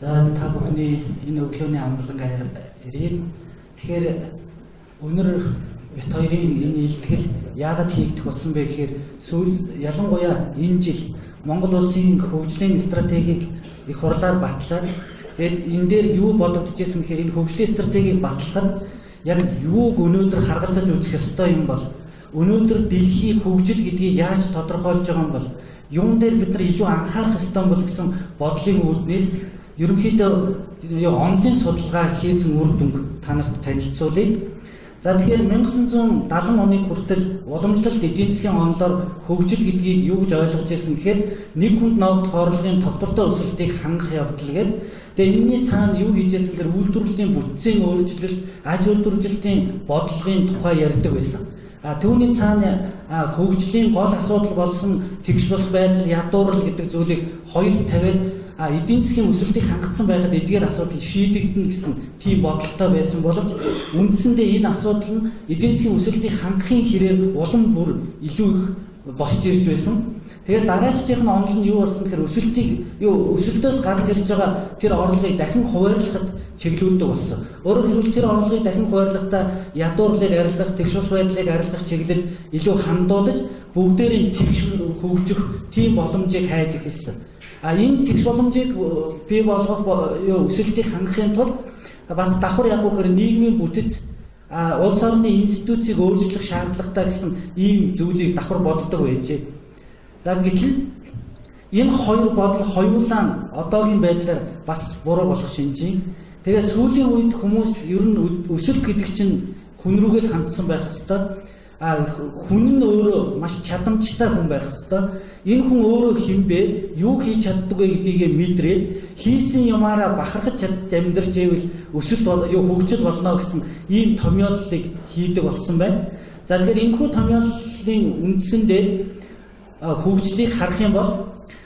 За та бүхний энэ өглөөний амгалан ирээд тэгэхээр өнөр бит хоёрын энэ илтгэл яагаад хийгдэх болсон бэ гэхээр ялангуяа энэ жил Монгол улсын хөгжлийн стратегийг их хурлаар батлаад тэгээд энэ дээр юу бодогдчихсэн гэхээр энэ хөгжлийн стратегийг батлахад яг юуг өнөөдөр харгалзаж үзэх ёстой юм бол өнөөдөр дэлхийн хөгжил гэдгийг яаж тодорхойлж байгаа юм бол юун дээр бид нар илүү анхаарах ёстой бол гэсэн бодлын үүднээс ерөнхийдөө онлын судалгаа хийсэн үр дүнг танарт танилцуулъя. За тэгэхээр 1970 оны хүртэл уламжлалт эдийн засгийн онолоор хөгжил гэдгийг юу гэж ойлгож ирсэн гэхээр нэг хүнд ногд хорлогын тогтвортой өсөлтийг хангах явдал гэдэг. Тэгээ энэний цаана юу хийжсэн гэхээр үйлдвэрлэлийн бүтцийн өөрчлөлт, аж үйлдвэржилтийн бодлогын тухай ярьдаг байсан. Түүний цаана хөгжлийн гол асуудал болсон тэгш бус байдал, ядуурл гэдэг зүйлийг хоёр тавиад эдийн засгийн өсөлтийг хангацсан байхад эдгээр асуудал шийдэгдэнэ гэсэн тийм бодолтой байсан боловч үндсэндээ энэ асуудал нь эдийн засгийн өсөлтийг хангахын хэрээр улам бүр илүү их босч ирж байсан. Тэгээд дараагийн онол нь юу болсон гэхээр өсөлтөөс гарч ирж байгаа тэр орлогыг дахин хуваарлахад чиглүүлдэг болсон. Өөрөөр хэлбэл тэр орлогыг дахин хуваарлахдаа ядуурлыг арилгах, тэгш ус байдлыг арилгах чиглэл илүү хандуулж бүгдээрийн тэгш хөгжих тийм боломжийг хайж эхэлсэн. Энэ тэгш боломжийг бий болгох өсөлтийг хангахын тулд бас давхар яг үгээр нийгмийн бүтэц улс орны институцийг өөрчлөх шаардлагатай гэсэн ийм зүйлийг давхар боддог байжээ. За гэтэл энэ хоёр бодол хоёулаа одоогийн байдлаар бас буруу болох шинжийн. Тэгээ сүүлийн үед хүмүүс ер нь өсөлт гэдэг чинь хүн рүүгээ л хандсан байх хэвээр. Хүн нь өөрөө маш чадамжтай хүн байх хэвээр. Энэ хүн өөрөө хинбэ, юу хийж чаддаг вэ гэдгийг мэдрээд хийсэн юмараа бахархаж амьдрж ивэл өсөлт хөгжил болно гэсэн ийм томьёоллыг хийдэг болсон байна. За тэгэхээр энэхүү томьёоллын үндсэндээ хөгжлийг харах юм бол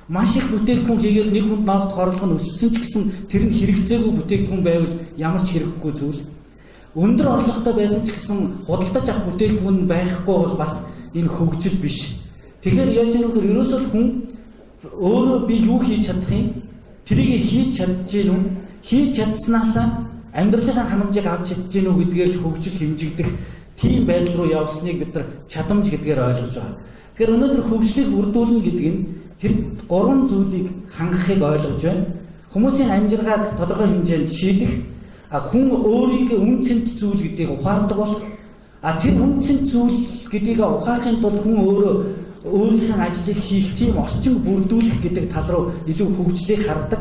маш их бүтээгдэхүүн хийгээд нэг хүнд ногд хорлох нь өссөн ч гэсэн тэр нь хэрэгцээгүй бүтээгдэхүүн байвал ямар ч хэрэггүй зүйл. Өндөр орлоготой байсан ч гэсэн худалдаж авах бүтээгдэхүүн байхгүй бол бас энэ хөгжил биш. Тэгэхээр яаж нэгэр ерөөсөө хүн өөрөө би юу хийж чадах юм? Тэрийг хийж чадж гин үү? Хийж чадснаасаа амьдралынхаа ханамжийг авч чадж гин үү гэдгээр л хөгжил хэмжигдэх тийм байдал руу явсныг бид нар чадамж гэдгээр ойлгож байгаа. Тэгэхээр өнөөдөр хөгжлийг үрдүүлнэ гэдэг нь тэр гурван зүйлийг хангахыг ойлгож байна. Хүмүүсийн амжиргааг тодорхой хэмжээнд шийдэх, хүн өөрийнхөө үнцэнт зүйл гэдгийг ухаардаг болох, тэр үнцэнт зүйл гэдгийг ухаарахын тулд хүн өөрөө өөрийнхөө ажлыг хийх тийм орчин бүрдүүлэх гэдэг тал руу илүү хөгжлийг хардаг.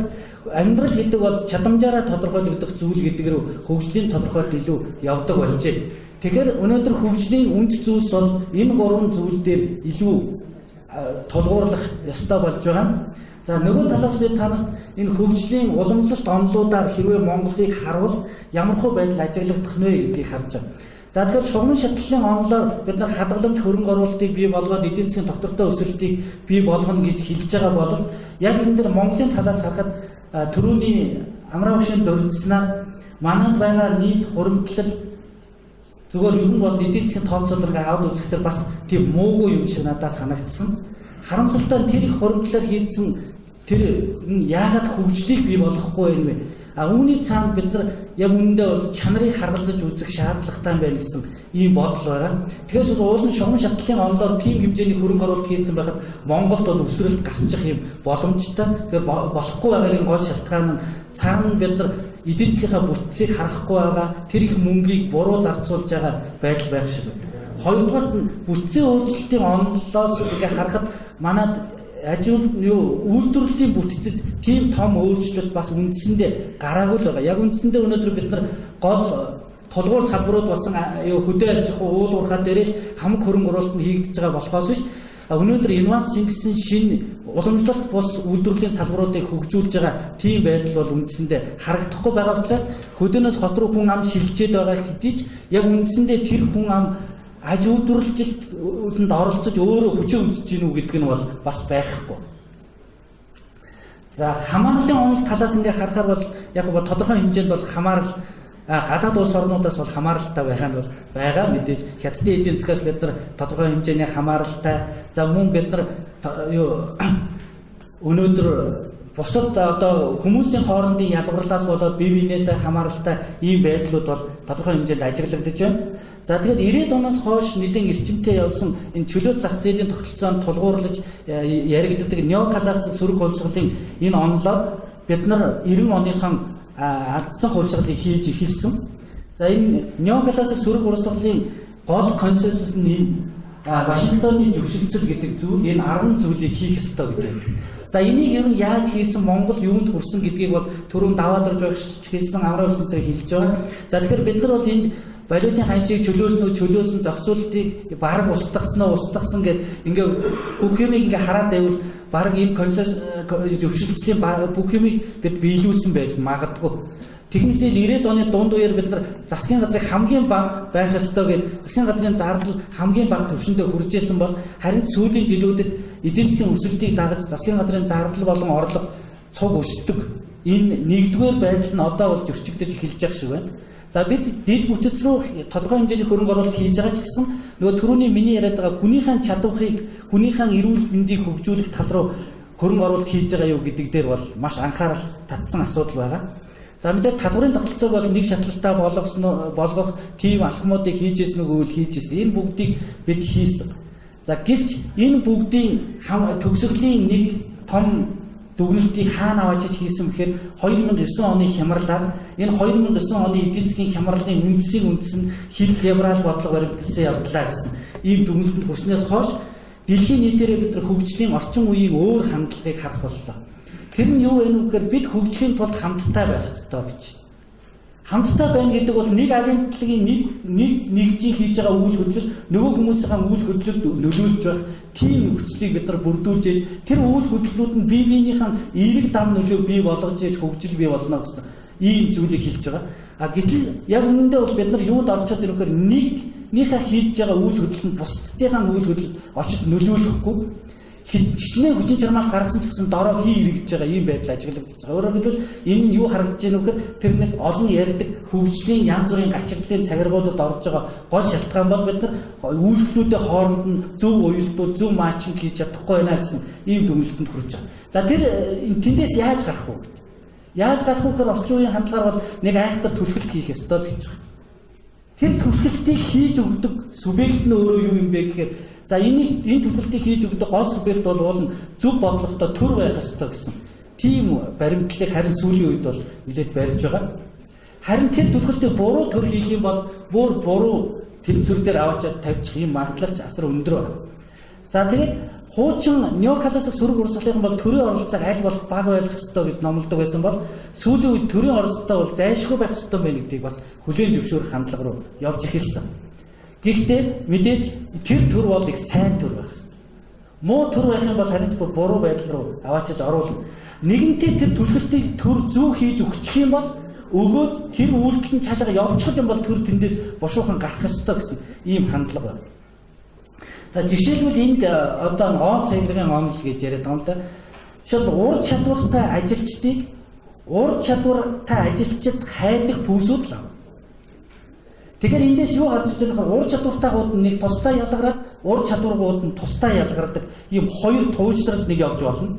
Амьдрал гэдэг бол чадамжаараа тодорхойлогдох зүйл гэдэг рүү хөгжлийн тодорхойлолт илүү явдаг болжээ. Тэгэхээр өнөөдөр хөгжлийн үнд зүйлс бол энэ гурван зүйл дээр илүү тулгуурлах ёстой болж байгаа. За нөгөө талаас би танарт энэ хөгжлийн уламжлалт онолуудаар хэрвээ Монголыг харуул ямархуу байдал ажиглагдах нэ гэдгийг харж байгаа. За тэгэхээр шугам шатлалын онолоор бид нар хадгаламж хөрөнгө оруулалтыг бий болгоод эдийн засгийн тогтвортой өсөлтийг бий болгоно гэж хэлж байгаа бол яг энэ дээр Монголын талаас харахад түрүүний амраа хөшөөнд дурдсанаар манайд байгаа нийт хуримтлал зүгээр ер нь бол эдийн засгийн тооцоололыг аваад үзэхдээ бас тийм муугүй юм шиг надад санагдсан. Харамсалтай тэр их хуримтлалаар хийсэн тэр яагаад хөгжлийг бий болгохгүй юм бэ? Үүний цаана бид нар яг үүндээ бол чанарыг харгалзаж үзэх шаардлагатай байна гэсэн ийм бодол байгаа. Тэгэхээр уулын шугам шатлалын онолоор тийм хэмжээний хөрөнгө оруулалт хийсэн байхад Монголд бол өсрэлт гарчих юм боломжтой. Тэгэхээр болохгүй байгаагийн гол шалтгаан нь цаана бид нар эдийн засгийнхаа бүтцийг харахгүй байгаа, тэр их мөнгийг буруу зарцуулж байгаа байдал байх шиг байна. Хоёрдугаар нь бүтцийн өөрчлөлтийн онолоос ингээ харахад манад үйлдвэрлэлийн бүтцэд тийм том өөрчлөлт бас үндсэндээ гараагүй л байгаа. Яг үндсэндээ өнөөдөр бид нар гол тулгуур салбарууд болсон хөдөө аж ахуй уул уурхай дээр хамаг хөрөнгө оруулалт нь хийгдэж байгаа болохоос биш өнөөдөр инновац шингэсэн шинэ уламжлалт бус үйлдвэрлэлийн салбаруудыг хөгжүүлж байгаа тийм байдал бол үндсэндээ харагдахгүй байгаа учраас хөдөөнөөс хот руу хүн ам шилжээд байгаа хэдий ч яг үндсэндээ тэр хүн ам аж үйлдвэрлэлд оролцож өөрөө хүчээ үзэж гинүү гэдэг нь бол бас байхгүй. За хамаарлын онол талаас ингээ харахаар бол яг нь тодорхой хэмжээнд бол хамаарал гадаад улс орнуудаас бол хамааралтай байх нь бол байгаа мэдээж хятадын эдийн засгаас бид нар тодорхой хэмжээний хамааралтай. За мөн бид нар өнөөдөр бусад одоо хүмүүсийн хоорондын ялгарлаас болоод бие биенээсээ хамааралтай ийм байдлууд бол тодорхой хэмжээнд ажиглагдаж байна. За тэгээд 90-ад оноос хойш нэлээд эрчимтэй явсан энэ чөлөө зах зээлийн тогтолцоонд тулгуурлаж яригддаг неоклассик сөрөг хувьсгалын энэ онолоор бид нар 90 оныхон алдсан хувьсгалыг хийж эхэлсэн. За энэ неоклассик сөрөг хувьсгалын гол консенсус нь энэ Вашингтоны зөвшөлтсөл гэдэг зүйл энэ 10 зүйлийг хийх ёстой гэдэг. За энийг ер нь яаж хийсэн, Монгол юунд хүрсэн гэдгийг бол түрүүн даваад орж багш хэлсэн аврал өсөнтрийг хэлж байгаа. За тэгэхээр бид нар бол энэ балиотын ханшийг чөлөөсөн зохицуултыг баг устгасан гэдэг ингээ бүх юмыг ингээ хараад байвал баг энэ зөвшөлтслийн бүх юмыг бид биелүүлсэн байж магадгүй. Техникдээ 90-ад оны дунд үеэр бид нар засгийн газрыг хамгийн бага байх ёстой гэдэг засгийн газрын зардал хамгийн бага түвшиндээ хүрж исэн бол харин сүүлийн жилүүдэд эдийн засгийн өсөлтийг дагаж засгийн газрын зардал болон орлого цуг өсдөг. Энэ нэгдүгээр байдал нь одоо бол зөрчигдөж эхэлж байгаа шиг байна. За бид дэд бүтэц рүү тодорхой хэмжээний хөрөнгө оруулалт хийж байгаа ч гэсэн нөгөө түрүүний миний яриад байгаа хүнийхэн чадварыг, хүнийхэн эрүүл мэндийг хөгжүүлэх тал руу хөрөнгө оруулалт хийж байгаа юу гэдэг дээр бол маш анхаарал татсан асуудал байгаа. За мэдээ татварын тогтолцоог бол нэг шатлалтаа болгох тийм алхмуудыг хийжсэн үгүй хийжсэн. Энэ бүгдийг бид хийсэн. За гэвч энэ бүгдийн төгсгөлийн нэг том дүгнэлтийг хаана аваачиж хийсэн бэхээр 2009 оны хямралаар энэ 2009 оны эдийн засгийн хямралын үндсийн үндэс нь хил либерал бодлого баримталсан явдлаа гэсэн ийм дүгнэлтэнд хүрснээс хойш дэлхийн нийтээрээ бид нар хөгжлийн орчин үеийн өөр хандлагыг харах боллоо. Тэр нь юу вэ гэхээр бид хөгжихийн тулд хамттай байх ёстой гэж. Хамттай байна гэдэг бол нэг агентлагийн нэгжийн хийж байгаа үйл хөдлөл нөгөө хүмүүсийн үйл хөдлөлд нөлөөлж байх тийм нөхцөлийг бид нар бүрдүүлж ээж тэр үйл хөдлөлүүд нь бие биенийхэн эерэг дам нөлөө бий болгож ээж хөгжил бий болно гэсэн ийм зүйлийг хэлж байгаа. А гэтэл яг үүндээ бол бид нар юунд орчод ирэхээр нэгнийхээ хийж байгаа үйл хөдлөл нь бусдынхаа үйл хөдлөлд очиж нөлөөлөхгүй хичнээн хүчин чармаа гаргасан ч гэсэн дороо эргэж байгаа ийм байдал ажиглагдаж байгаа. Өөрөөр хэлбэл энэ нь юу харагдаж байна вэ гэхээр тэр нэг олон ярьдаг хөгжлийн янз бүрийн гачигдлын цагиргуудад орж байгаа гол шалтгаан бол бид нар үйлдэлүүдийн хооронд нь зөв уялдуул, зөв матчинг хийж чадахгүй байна гэсэн ийм дүгнэлтэнд хүрч байгаа. За тэр тэндээс яаж гарах вэ? Яаж гарах вэ гэхээр орчин үеийн хандлагаар бол нэг айхтар түлхэлт хийх ёстой л гэж байна. Тэр түлхэлтийг хийж өгдөг субъект нь өөрөө юу юм бэ гэхээр за энэ төлөвлөлтийг хийж өгдөг гол субъект бол зөв бодлоготой төр байх ёстой гэсэн тийм баримтлалыг харин сүүлийн үед бол нэлээд барьж байгаа. Харин тэр төлөвлөлтийг буруу төр хийх юм бол бүр буруу тэмцвэр дээр аваачаад тавьчих юм магадлал асар өндөр байна. За тэгээд хуучин неоклассик сөрөг урсгалын бол төрийн оролцоог аль болох бага байх ёстой гэж номлодог байсан бол сүүлийн үед төрийн оролцоо бол зайлшгүй байх ёстой байна гэдгийг бас хүлээн зөвшөөрөх хандлага руу явж эхэлсэн. Гэхдээ мэдээж тэр төр бол их сайн төр байх хэрэгтэй. Муу төр байх юм бол харин бүр буруу байдал руу аваачиж оруулна. Нэгэнтээ тэр төлөвлөлтийг төр зөв хийж өгчих юм бол өгөөд тэр үйлдэл нь цаашаа явуучих юм бол төр тэндээс бушуухан гарах ёстой гэсэн ийм хандлага байна. За жишээлбэл энд одоо он цагирын онол гэж яриад байгаа юм да. Жишээл ур чадвартай ажилчдыг ур чадвартай ажилчид хайдаг пүүсүүд л. Тэгэхээр эндээс юу гарч иж байгаа вэ? Ур чадвартайгууд нь нэг тусдаа ялгараад, ур чадваргууд нь тусдаа ялгардаг ийм хоёр туужрал нэг явж болно.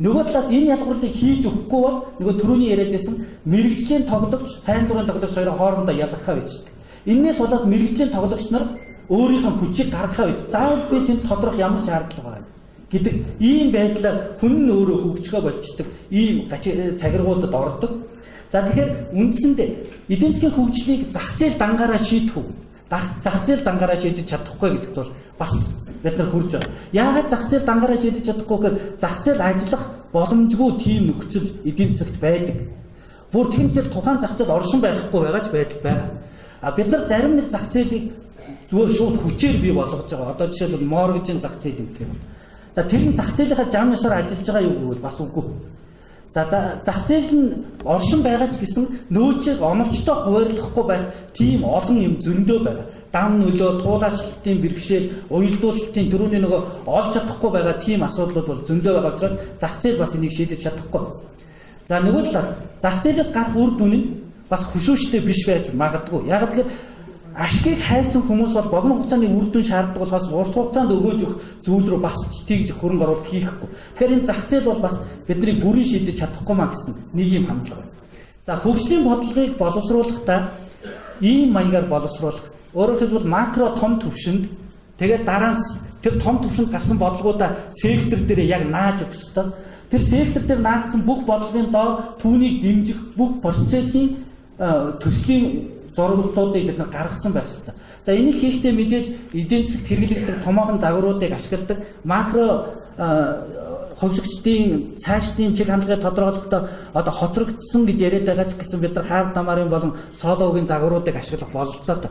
Нөгөө талаас энэ ялгарлыг хийж өгөхгүй бол нөгөө түрүүний яриад байсан мэрэгжлийн тоглогч, сайн дурын тоглогч хоёрын хоорондоо ялгахаа bijдэг. Иннээс болоод мэрэгжлийн тоглогч нар өөрийнхөө хүчийг гаргахаа байж заавал би тэнд тодрох ямар шаардлага байна гэдэг ийм байдлаар хүн нь өөрөө хөгжихөө болчдөг ийм цагиргуудад ордог. За тэгэхээр үндсэндээ эдийн засгийн хөгжлийг зах зээл дангаараа шийдэх үү? Зах зээл дангаараа шийдэж чадахгүй гэдэгт бол бас бид нар хүрж байгаа. Яагаад зах зээл дангаараа шийдэж чадахгүй гэхээр зах зээл ажиллах боломжгүй тийм нөхцөл эдийн засагт байдаг. Бүр тэгмээр тухайн зах зээл оршин байхгүй байгаа ч байдал байна. А бид нар зарим нэг зах зээлийг зүгээр шууд хүчээр бий болгож байгаа. Одоо жишээлбэл моргежийн зах зээл гэдэг юм. За тэр нь зах зээлийнхаа зам ёсоор ажиллаж байгаа юу гэвэл бас үгүй. За зах зээл нь оршин байгаа ч гэсэн нөөцийг оновчтой хуваарлахгүй байх тийм олон юм зөндөө байна. Дан нөлөө, туулаачлалтын бэрхшээл, уялдуулалтын төрөний нөгөө олж чадахгүй байгаа тийм асуудлууд бол зөндөө байгаа учраас зах зээл бас энийг шийдэж чадахгүй. За нөгөө талаас зах зээлээс гарах үр дүн нь бас хөшөөштэй биш байж магадгүй. Яг тэгэхээр ашгийг хайсан хүмүүс бол богино хугацааны үр дүн шаарддаг болохоос урт хугацаанд өгөөж өгөх зүйл рүү бас тэгж хөрөнгө оруулалт хийхгүй. Тэгэхээр энэ зах зээл бол бас бидний бүрийн шийдэж чадахгүй маа гэсэн нэг юм хандлага байна. За хөгжлийн бодлогыг боловсруулахдаа ийм маягаар боловсруулах. Өөрөөр хэлбэл макро том төвшөнд тэгээд дараа нь тэр том төвшөнд гарсан бодлогуудаа сектор дээр яг нааж өгөх ёстой. Тэр сектор дээр наагдсан бүх бодлогын доор түүнийг дэмжих бүх процессын төслийн зурагуудыг бид гаргасан байх ёстой. За энийг хийхдээ мэдээж эдийн засагт хэрэглэгдэх томоохон загваруудыг ашигладаг макро хувьсгчдын цаашдын чиг хандлагыг тодорхойлохдоо одоо хоцрогдсон гэж яриад байгаа ч гэсэн бид нар хаард намарын болон соологийн загваруудыг ашиглах бололцоотой.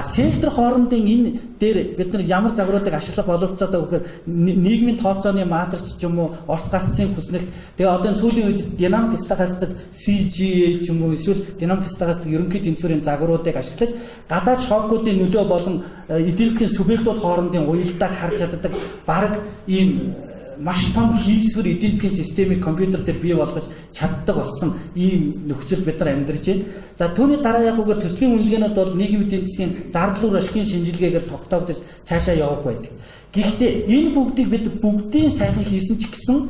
Сектор хоорондын энэ дээр бид нар ямар загваруудыг ашиглах бололцоотой гэхээр нийгмийн тооцооны матрич ч юм уу, орц гарцын хүснэх. Тэгээ одоо энэ сүүлийн үед динамик стахастик CGA ч юм уу эсвэл динамик стахастик ерөнхий тэнцвэрийн загваруудыг ашиглаж гадаад шокуудын нөлөө болон эдийн засгийн субъектууд хоорондын уялдааг харж чаддаг бараг ийм маш том хийсвэр эдийн засгийн системийг компьютер дээр бий болгож чаддаг болсон ийм нөхцөл бид нар амьдарч байна. За түүний дараа яг үгээр төслийн үнэлгээнүүд бол нийгмийн эдийн засгийн зардал үр ашигын шинжилгээгээр тогтоогдож цаашаа явах байдаг. Гэхдээ энэ бүгдийг бид бүгдийн сайхан хийсэн ч гэсэн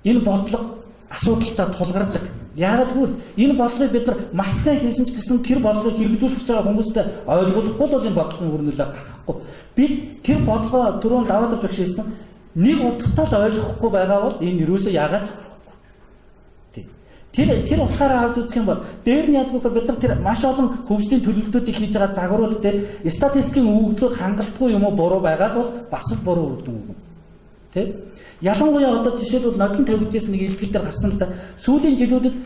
энэ бодлого асуудалтай тулгардаг. Яагаад гэвэл энэ бодлогыг бид нар маш сайн хийсэн ч гэсэн тэр бодлогыг хэрэгжүүлж байгаа хүмүүстэй ойлгуулахгүй бол энэ бодлогын үр нөлөө гаргахгүй. Бид тэр бодлогоо түрүүн даваад авч хэлсэн нэг утгатаа л ойлгохгүй байгаа бол энэ юусоо яагаад тэр утгаараа авч үзэх юм бол дээр нь ядгүйгээр бид нар тэр маш олон хөгжлийн төлөвлөлтүүдийг хийж байгаа загварууд дээр статистикийн өгөгдлүүд хангалтгүй юм уу буруу байгаа бол бас л буруу үр дүн өгнө. Тэ? Ялангуяа одоо жишээлбэл нодлон тавьжсэн нэг илтгэл дээр гарсан л да. Сүүлийн жилүүдэд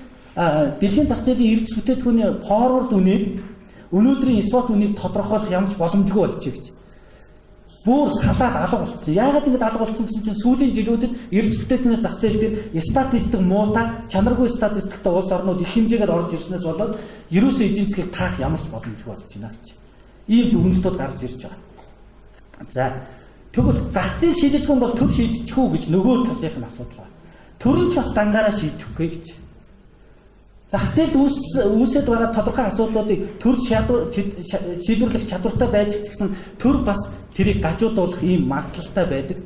дэлхийн зах зээлийн эрдэс бүтээтгүүний форвард үнээр өнөөдрийн спот үнийг тодорхойлох ямар ч боломжгүй болчихё гэж. Бүр салаад алга болчихсон. Яагаад ингэж алга болчихсон гэсэн чинь сүүлийн жилүүдэд эрдэс бүтээтгүүний зах зээл дээр статистик муутай, чанаргүй статистиктэй улс орнууд их хэмжээгээр орж ирснээс болоод ерөөсөө эдийн засгийг таах ямар ч боломжгүй болж байна гэж. Ийм дүгнэлтүүд гарч ирж байгаа. За тэгвэл зах зээл шийдэх юм бол төр шийдчих үү гэж нөгөө талынх нь асуудал байна. Төр нь ч бас дангаараа шийдэхгүй гэж. Зах зээлд үүсэт байгаа тодорхой асуудлуудыг төр шийдвэрлэх чадвартай байж гэсэн төр бас тэрийг гажуудуулах ийм магадлалтай байдаг.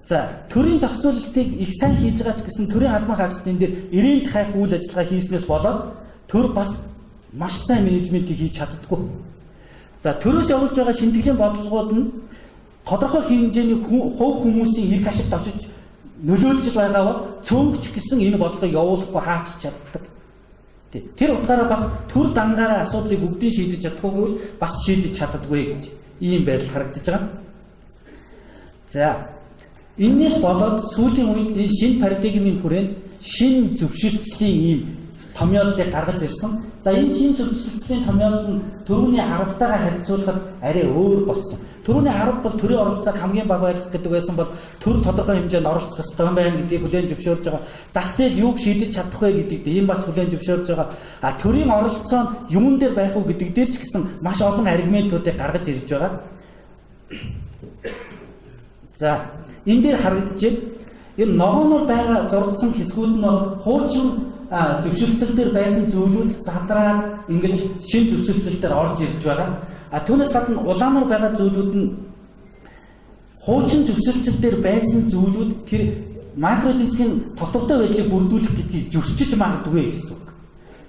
За төрийн зохицуулалтыг их сайн хийж байгаа ч гэсэн төрийн албан хаагчдын дээр ирээнд хайх үйл ажиллагаа хийснээс болоод төр бас маш сайн менежментийг хийж чаддаггүй. За төрөөс явуулж байгаа шинтгэлийн бодлогууд нь тодорхой хэмжээний хувь хүмүүсийн эрх ашигт очиж нөлөөлж байгаа бол цөөнгөч гэсэн энэ бодлогыг явуулахгүй хаач чаддаг. Тэр утгаараа бас төр дангаараа асуудлыг бүгдийг шийдэж чадахгүй бас шийдэж чаддаггүй гэж ийм байдал харагдаж байгаа. За энэс болоод сүүлийн үед энэ шинэ парадигмын хүрээнд шинэ зөвшөлтслийн ийм томьёолыг гаргаж ирсэн. За энэ шинэ зөвшөлтслийн томьёол нь төрөүний 10-таагаа харьцуулахад арай өөр болсон. Төрөүний 10 бол төрийн оролцоог хамгийн бага байлгах гэдэг байсан бол төр тодорхой хэмжээнд оролцох ёстой байна гэдгийг хүлээн зөвшөөрж байгаа. Зах зээл юуг шийдэж чадах вэ гэдэгт ийм бас хүлээн зөвшөөрж байгаа. Төрийн оролцоо нь юун дээр байх уу гэдэг дээр ч гэсэн маш олон аргументуудыг гаргаж ирж байгаа. За энэ дээр харагдаж энэ ногооноор байгаа зурдсан хэсгүүд нь бол хуучин зөвшөлтсөл дээр байсан зүйлүүд задраад ингэж шин зөвшөлтсөл дээр орж ирж байгаа. Түүнээс гадна улаанаар байгаа зүйлүүд нь хуучин зөвшөлтсөл дээр байсан зүйлүүд тэр макро эдийн засгийн тогтвортой байдлыг бүрдүүлэх гэдгийг зөрчиж магадгүй гэсэн үг.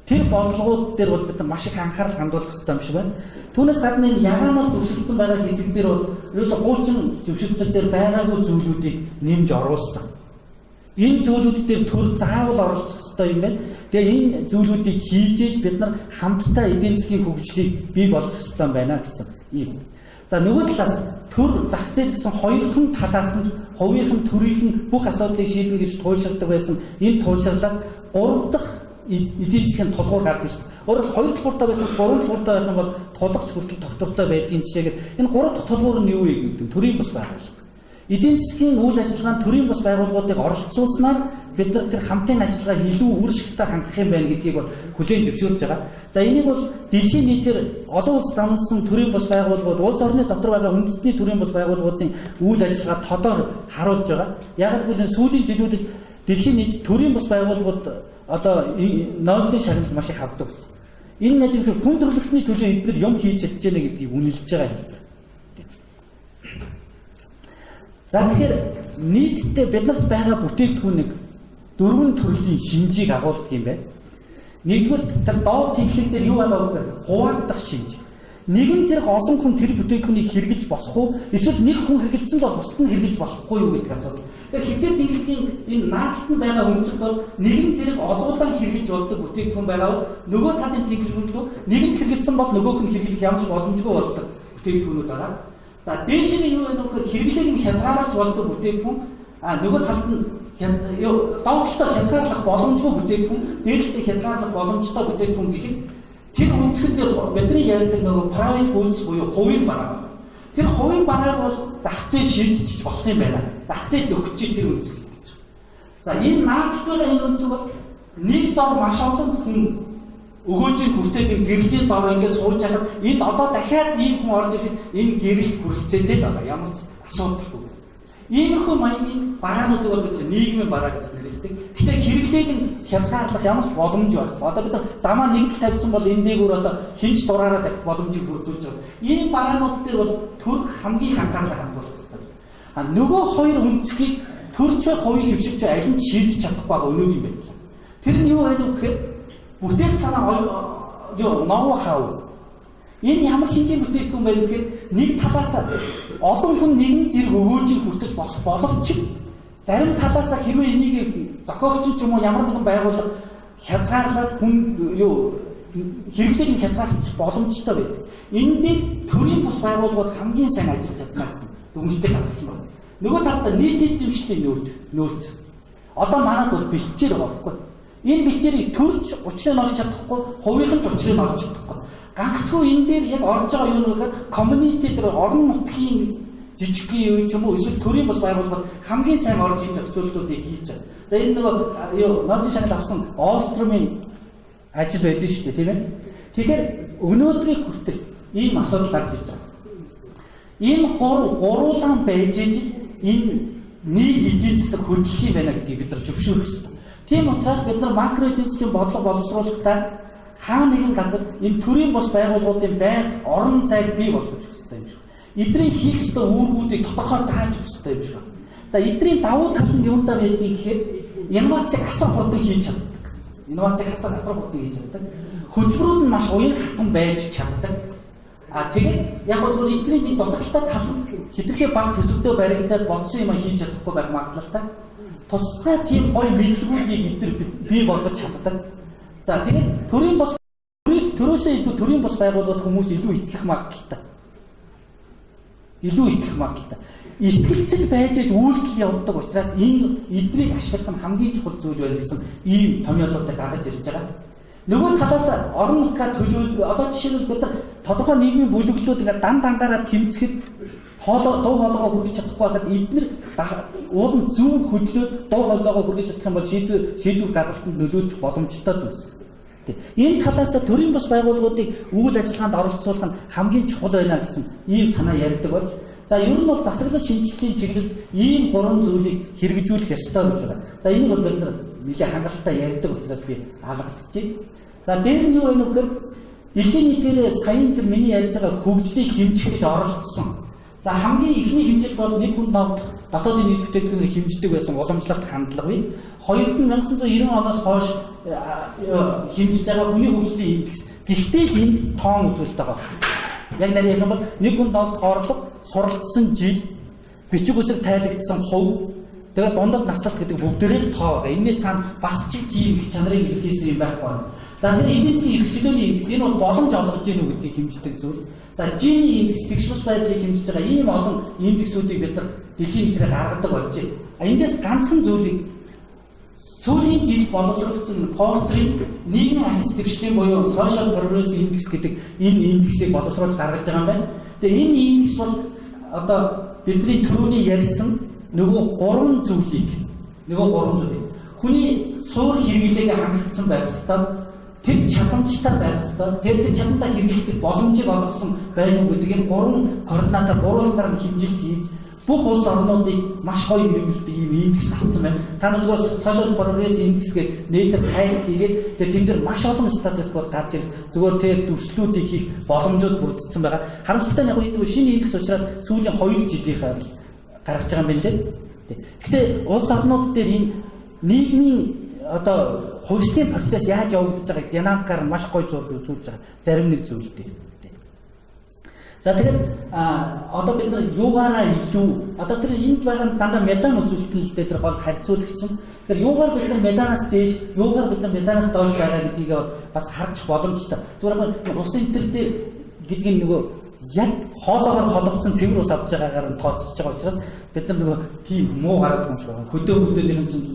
Тэр бодлогууд дээр бол бид маш их анхаарал хандуулах хэрэгтэй юм шиг байна. Түүнээс гадна энэ ягаанаар бүрсэлсэн байгаа хэсэг дээр бол ерөөсө хуучин зөвшөлтсөл дээр байгаагүй зүйлүүдийг нэмж оруулсан. Энэ зүйлүүд дээр төр заавал оролцох хэрэгтэй юм байна. Тэгээ энэ зүйлүүдийг хийж ээж бид нар хамтдаа эдийн засгийн хөгжлийг бий болгох хэрэгтэй байна гэсэн юм. За нөгөө талаас төр зах зээл гэсэн хоёрхан талаас нь хувийнхан төрийнхэн бүх асуудлыг шийднэ гэж туйлширдаг байсан. Энэ туйлширлаас 3 дахь эдийн засгийн тулгуур гарч ирсэн. Өөрөөр 2 тулгууртай байснаас 3 тулгууртай байх юм бол тулгач хүртэл тогтвортой байдгийн жишээгээр энэ 3 дахь тулгуур нь юу вэ гэдэг төрийн бас байгууллага. Эдийн засгийн үйл ажиллагаанд төрийн бас байгууллагуудыг оролцуулснаар бид нар тэр хамтын ажиллагааг илүү үр шигтэй хангах юм байна гэдгийг бол хүлээн зөвшөөрж байгаа. За энийг бол дэлхийн нийтээр олон улс дамжсан төрийн бас байгууллагууд, улс орны дотор байгаа үндэсний төрийн бас байгууллагуудын үйл ажиллагаа тодор харуулж байгаа. Яг гэвэл сүүлийн жилүүдэд дэлхийн нийт төрийн бас байгууллагууд одоо Нобелийн шагнал маш их авдаг гэсэн. Энэ ажил хүн төрөлхтний төлөө эдгээр юм хийж чадж байна гэдгийг үнэлж байгаа хэлбэр. За тэгэхээр нийтдээ биднэрт байгаа бүтээгдэхүүнийг 4 төрлийн шинжийг агуулдаг юм байна. Нэгдүгээр тэр доод тэглэг дээр юу байгаа вэ гэхээр хуваагдах шинж. Нэгэн зэрэг олон хүн тэр бүтээгдэхүүнийг хэрэглэж босох уу? Эсвэл нэг хүн хэрэглэсэн бол бусад нь хэрэглэж болохгүй юу гэдэг асуудал. Тэгэхээр хэвтэ тэглэгийн энэ наадтанд байгаа үнцэг бол нэгэн зэрэг олуулан хэрэглэж болдог бүтээгдэхүүн байгаа бол нөгөө талын тэглэгүүд рүү нэгэнт хэрэглэсэн бол нөгөөх нь хэрэглэх ямар ч боломжгүй болдог бүтээгдэхүүнүүд байгаа. За дээш нь юу вэ гэхээр хэрэглээг нь хязгаарлаж болдог бүтээгдэхүүн нөгөө талд нь доотлолтой хязгаарлах боломжгүй бүтээгдэхүүн, дээрлэлтэй хязгаарлах боломжтой бүтээгдэхүүн гэхэд тэр үнцгэнд бидний ярьдаг нөгөө private goods буюу хувийн бараа. Тэр хувийн барааг бол зах зээл шийдчих болох юм байна. Зах зээлд өгч тэр үнцэг гэж. За энэ наадтайгаа энэ үнцэг бол нэг дор маш олон хүн өгөөжийн хүртээд энэ гэрлийн дор ингээд сууж байхад энд одоо дахиад ийм хүн орж ирэхэд энэ гэрэл хүрэлцээтэй л байгаа. Ямар ч асуудалгүй. Иймэрхүү маягийн бараануудыг бол бид нийгмийн бараа гэж нэрлэдэг. Гэхдээ хэрэглээг нь хязгаарлах ямар ч боломж байхгүй. Одоо бид замаа нэгдэл тавьсан бол энэ дээгүүр одоо хинч дураараа тавих боломжийг бүрдүүлж байгаа. Ийм бараанууд дээр бол төр хамгийн анхаарлаа хандуулах хэрэгтэй. Нөгөө хоёр үнцгийг төрч хувийн хөвшигч аль нь шийдэж чадахгүй байгаа өнөөг юм байна. Тэр нь юу байх вэ гэхээр бүтээл санаа ноу хау. Энэ ямар шинжийн бүтээгдэхүүн байх вэ гэхээр нэг талаас олон хүн нэгэн зэрэг өгөөжийг хүртэж болох боловч зарим талаас хэрвээ энийг зохиогч ч юм уу ямар нэгэн байгууллага хязгаарлаад хүн хэрэглээг нь хязгаарлах боломжтой байдаг. Энэ дээр төрийн бус байгууллагууд хамгийн сайн ажиллаж чадна гэсэн дүгнэлтийг гаргасан байна. Нөгөө талд нийт эзэмшлийн нөөц. Одоо манад бол бэлчээр байгаа байхгүй. Энэ бэлчээрийг төрч учрыг олж чадахгүй, хувийнхан ч учрыг олж чадахгүй. Гагцгүй энэ дээр яг орж байгаа юу гэхээр community дээр орон нутгийн жижигхэн юу ч юм уу эсвэл төрийн бус байгууллагууд хамгийн сайн орж ийн зохицуултуудыг хийж байгаа. За энэ нөгөө Нордын шагнал авсан Острумын ажил байдаг шүү дээ, тийм ээ. Тэгэхээр өнөөдрийг хүртэл ийм асуудал гарч ирж байгаа. Энэ гуруулан байж энэ нийт эдийн засаг хөдлөх юм байна гэдгийг бид нар зөвшөөрөх ёстой. Тийм учраас бид нар макро эдийн засгийн бодлого боловсруулахдаа хаа нэгэн газар энэ төрийн бус байгууллагуудын байр орон зайг бий болгож өгөх ёстой юм шиг. Эдний хийх ёстой үүргүүдийг тодорхой зааж өгөх ёстой юм шиг. За эдний давуу тал нь юундаа байдгийг гэхээр инновацыг асар хурдан хийж чаддаг. Инновацыг асар хурдан хийж чаддаг. Хөтөлбөрүүд нь маш уян хатан байж чаддаг. Тэгээд яг гоо зөвхөн эдний нэг дутагдaltaй тал нь хэтэрхий баг төсөвдөө баригдаад бодсон юм хийж чадахгүй байх магадлалтай. Тусгай тийм гоё мэдлгүүдийг эдгээр бий болгож чаддаг. За тэгээд төрийн бус төрөөсөө илүү төрийн бус байгууллагад хүмүүс илүү итгэх магадлалтай. Итгэлцэл байж үйлдэл явуулдаг учраас энэ эднийг ашиглах нь хамгийн чухал зүйл байна гэсэн ийм томьёолуудыг гаргаж ирж байгаа. Нөгөө талаас орон нутгаа төлөөлөл одоо жишээлбэл бид тодорхой нийгмийн бүлэглэлүүд ингээд дандаараа тэмцэхэд дуу хоолойгоо хүргэж чадахгүй байхад эдгээр уулын зөв хөдлөө дуу хоолойгоо хүргэж чадах юм бол шийдвэр гаргалтанд нөлөөлөх боломжтой зүйлс. Энэ талаас төрийн бус байгууллагуудыг үйл ажиллагаанд оролцуулах нь хамгийн чухал байна гэсэн ийм санаа ярьдаг болж за ер нь бол засаглал шинжилгээний чиглэлд ийм 3 зүйлийг хэрэгжүүлэх ёстой гэж байна. За энэ бол бид нар нэлээд хангалттай ярьдаг учраас би алгасчих. За дээр нь юу вэ гэхээр дэлхийн нийтээр саяын тэр миний ярьж байгаа хөгжлийг хэмжих гэж оролцсон. За хамгийн ихний хэмжил бол нэг хүнд ногдох дотоодын нийт бүтээгдэхүүнийг хэмждэг байсан уламжлалт хандлага бий. 1990 оноос хойш хэмжиж байгаа хүний хөгжлийн индекс. Гэхдээ энд тоон үзүүлэлт байгаа. Яг нарийн юм бол нэг хүнд ногдох орлого, суралцсан жил, бичиг үсэг тайлагдсан хувь, тэгээд дундад наслалт гэдэг бүгдээрээ л тоо байгаа. Энэний цаана бас ч тийм их чанарыг илэрхийлсэн юм байхгүй. За тэр эдийн засгийн эрхчлөөний индекс энэ бол боломж олгож гэнэ үү гэдгийг хэмждэг зүйл. За Gini индекс тэгшмс байдлыг хэмжиж байгаа ийм олон индексүүдийг бид нар дэлхийн нийтээр гаргадаг болж байна. Эндээс ганцхан зүйлийг сүүлийн жил боловсруулсан Портрийн нийгмийн ахис дэвшлийн буюу Social Progress Index гэдэг энэ индексийг боловсруулж гаргаж байгаа юм байна. Тэгээ энэ индекс бол одоо бидний түрүүний ярьсан нөгөө 3 зүйлийг хүний суур хэрэглээг хангалтсан байх ёстой. Тэр чадамжтай байх ёстой. Тэр чадамжтай хэрэглэх боломжийг олгосон байх уу гэдэг энэ 3 координатаар 3 талаар хэмжилт хийж бүх улс орнуудыг маш гоё ирэмэлдэг ийм индекс гарсан байна. Та нар зүгээр social progress index гэдэг нээдэг хайлт хийгээд тэгээд тэн дээр маш олон статистикууд гарч ирэх зүгээр тэгээд дүрслүүдийг хийх боломжууд бүрдсэн байгаа. Харамсалтай нь яг энэ шинэ индекс учраас сүүлийн 2 жилийнхаа гаргаж байгаа юм байна лээ. Гэхдээ улс орнууд дээр энэ нийгмийн одоо хувьслийн процесс яаж явагдаж байгааг динамикаар маш гоё зурж үзүүлж байгаа зарим нэг зүйл дээр. За тэгээд одоо бид нар юугаараа илүү одоо тэр энд байгаа дандаа метан үзүүлэлттэй тэр гол харьцуулагч чинь тэр юугаар бид нар метанаас дээш юугаар бид нар метанаас доош байгаа гэдгийг бас харж боломжтой. Зүгээр яг ус энтер дээр гэдэг нь нөгөө яг хоолоогоор холбогдсон цэвэр ус авч байгаагаар нь тооцож байгаа учраас бид нар нөгөө тийм муу гараад юм шиг байна. Хөдөөнийхэн чинь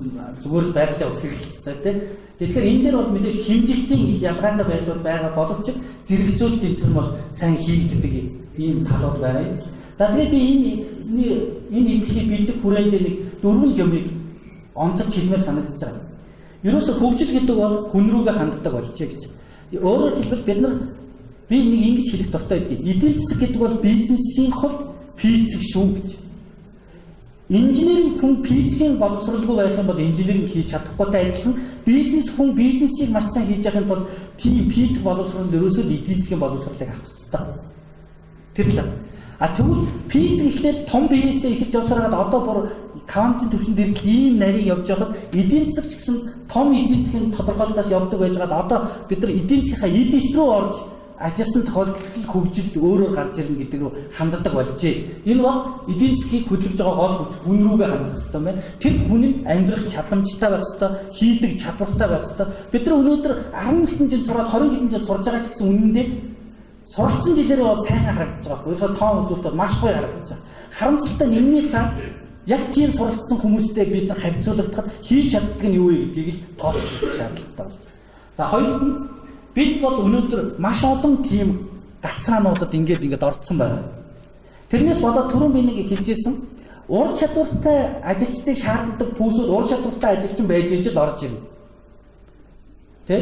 зүгээр л байгалийн ус хэрэглэж байгаа тийм. Тэгэхээр энэ дээр бол мэдээж хэмжилтийн ялгаатай байдлууд байгаа боловч зэрэгцүүлэлт энэ төр бол сайн хийгддэг ийм талууд байна. За тэгээд би энэ илтгэхийг бэлдэх хүрээндээ нэг 4 юмыг онцолж хэлмээр санагдаж байгаа. Ерөөсө хөгжил гэдэг бол хүн рүүгээ ханддаг болжээ гэж. Өөрөөр хэлбэл бид нар би нэг ингэж хэлэх дуртай байдаг. Эдийн засаг гэдэг бол бизнесийн хувьд физик шүү гэж. Инженерийн хүн физикийн боловсралгүй байх юм бол инженеринг хийж чадахгүйтэй адилхан бизнес хүн бизнесийг маш сайн хийж явахын тулд тийм физик боловсрал ерөөсөө эдийн засгийн боловсралыг авах хэрэгтэй. Тэр талаас. Тэгвэл физик ихлээр том биенээсээ эхэлж явсараад одоо бүр квантын түвшинд ирэх ийм нарийг явж байхад эдийн засаг ч гэсэн том эдийн засгийн тодорхойлолтоос явдаг байж байгаад одоо бид нар эдийн засгийнхаа эдис рүү орж ажилласан тохиолдолд хөгжил өөрөөр гарч ирнэ гэдэг рүү ханддаг болжээ. Энэ бол эдийн засгийг хөдөлгөж байгаа гол хүч хүн рүүгээ хандах хэрэгтэй байна. Тэр хүний амьдрах чадамжтай байх хэрэгтэй, хийдэг чадвартай байх хэрэгтэй. Бид нар өнөөдөр 10 хэдэн жил сураад 20 хэдэн жил сурж байгаа ч гэсэн үнэндээ суралцсан жилээр бол сайхан харагдаж байгаа. Өөрөөр тоон үзүүлэлтүүд маш гоё харагдаж байгаа. Харамсалтай нь энэний цаана яг тийм суралцсан хүмүүстэй бид нар харьцуулагдахад хийж чаддаг нь юу вэ гэдгийг л тооцох шаардлагатай байна. За хоёрт нь бид бол өнөөдөр маш олон тийм гацраануудад ингээд орцсон байна. Тэрнээс болоод түрүүн би нэг хэлжсэн ур чадвартай ажилчдыг шаарддаг пүүсүүд ур чадвартай ажилчин байж ижил орж ирнэ. Тэ?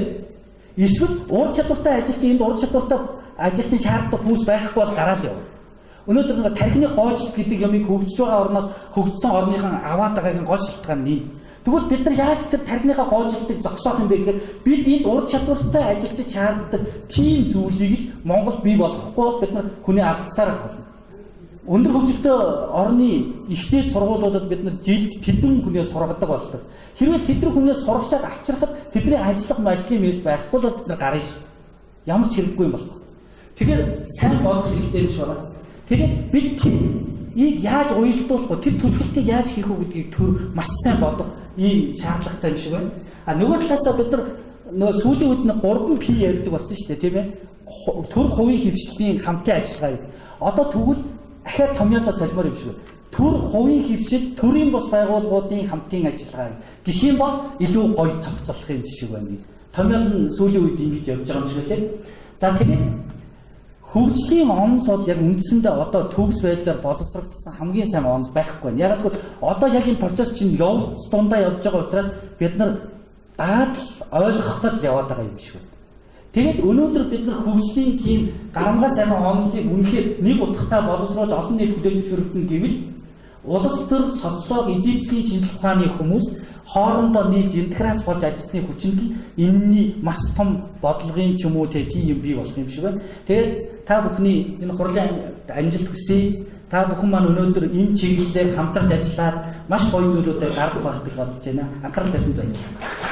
Эсвэл ур чадвартай ажилчин энд ур чадвартай ажилчин шаарддаг пүүс байхгүй бол гараад явна. Өнөөдөр нэг тархины гоочлт гэдэг ямыг хөгжиж байгаа орноос хөгжсөн орныхан аваад байгаагийн гол шалтгаан нь. Тэгвэл бид нар яаж тэр тархиныхаа гоочлтыг зогсоох юм бэ гэхээр бид энд ур чадвартай ажилчид шаарддаг тийм зүйлийг л Монголд бий болохгүй бол бид нар хүний алдсаар болно. Өндөр хөгжилтэй орны ихтэй сургуулиудад бид нар жилд тэдэн хүнээс сургадаг болдог. Хэрвээ тэдэн хүнээс сургачаад авчрахад тэдний ажиллах ажлын мэс байхгүй бол бид нар гарна ш. Ямар ч хэрэггүй юм болох. Тэгэхээр сайн бодох хэрэгтэй юм шиг байна. Тэгээд бидийг яаж уялдуулах вэ? Тэр төлөвлөлтийг яаж хийх вэ гэдгийг төр маш сайн бодох ийм шаардлагатай юм шиг байна. Нөгөө талаасаа бид нар нөгөө сүүлийн үед нэг 3P ярьдаг болсон шүү дээ, тийм ээ? Төр хувийн хвшлийн хамтын ажиллагаа гэдэг. Одоо тэгвэл ахаад томьёолоо салмаар юм шиг байна. Төр хувийн хвшил, төрийн бус байгууллагуудын хамтын ажиллагаа гэх юм бол илүү гоё цогцолох юм шиг байна. Томьёол нь сүүлийн үед ингэж явж байгаа юм шиг лээ. За тэгээд хөгжлийн онц бол яг үндсэндээ одоо төгс байдлаар боловсрогдсон хамгийн сайн онц байхгүй байна. Яг гэвэл одоо яг энэ процесс чинь явц дундаа явж байгаа учраас бид нар даад ойлгох гэж яваад байгаа юм шиг байна. Тэгээд өнөөдөр бид нар хөгжлийн тийм гарамгай сайн онцыг үнэхээр нэг утгатай боловсруулж олон нийт хүлээж зөвшөөрөх гэвэл улс төр социолог эдийн засгийн шинжилгээ ухааны хүмүүс хоорондоо нийт интеграц болж ажилласны хүчинд энэний маш том бодлогын ч юм уу тийм юм бий болох юм шиг байна. Тэгээд та бүхний энэ хурлын амжилт хүсье. Та бүхэн маань өнөөдөр энэ чиглэлээр хамтарч ажиллаад маш гоё зүйлүүдээр гаргах байх гэж бодож байна. Анхаарал тавьсан байна.